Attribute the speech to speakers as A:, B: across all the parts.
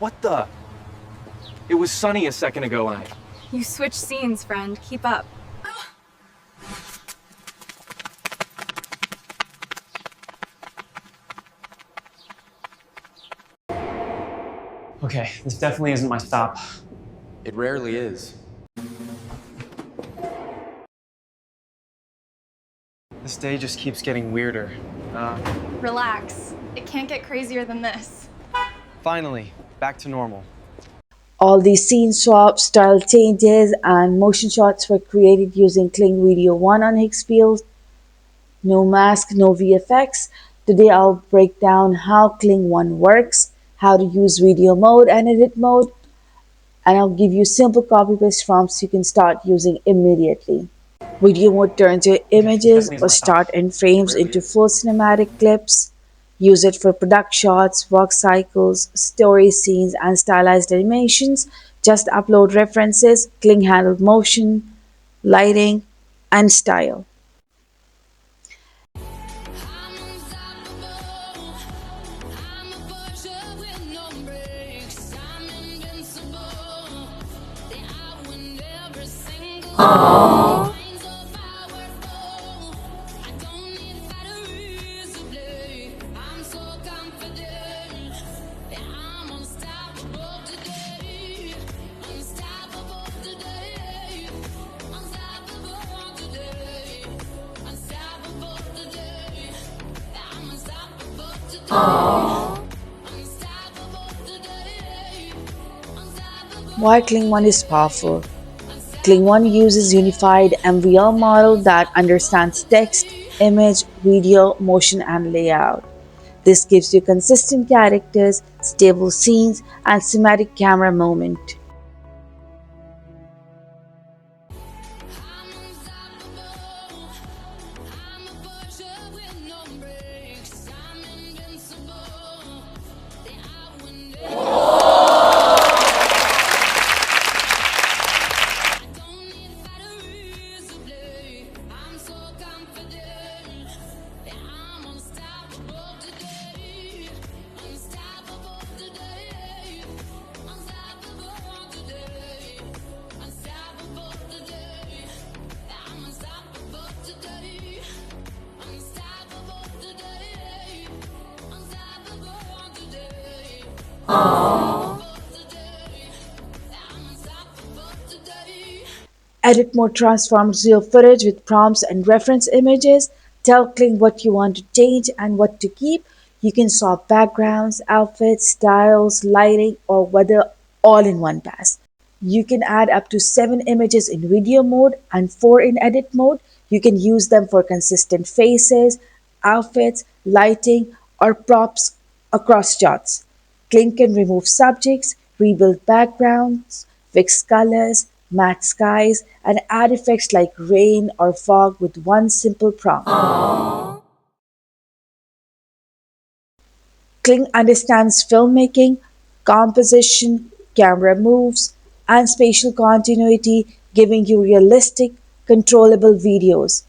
A: What the? It was sunny a second ago and
B: You switched scenes, friend. Keep up.
C: Okay, this definitely isn't my stop.
A: It rarely is.
C: This day just keeps getting weirder.
B: Relax. It can't get crazier than this.
C: Finally, back to normal.
D: All these scene swaps, style changes, and motion shots were created using Kling Video 1 on Higgsfield. No mask, no VFX. Today I'll break down how Kling 1 works, how to use video mode and edit mode, and I'll give you simple copy-paste prompts you can start using immediately. Video mode turns your images or start in frames into full cinematic clips. Use it for product shots, work cycles, story scenes, and stylized animations. Just upload references. Kling handles motion, lighting, and style. Why Kling 1 is powerful? Kling 1 uses unified MVL model that understands text, image, video, motion, and layout. This gives you consistent characters, stable scenes, and cinematic camera movement. Edit mode transforms your footage with prompts and reference images. Tell Kling what you want to change and what to keep. You can swap backgrounds, outfits, styles, lighting, or weather all in one pass. You can add up to 7 images in video mode and 4 in edit mode. You can use them for consistent faces, outfits, lighting, or props across shots. Kling can remove subjects, rebuild backgrounds, fix colors, match skies, and add effects like rain or fog with one simple prompt. Kling understands filmmaking, composition, camera moves, and spatial continuity, giving you realistic, controllable videos.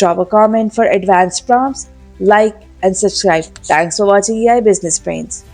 D: Drop a comment for advanced prompts, like and subscribe. Thanks for watching AI Business Brains.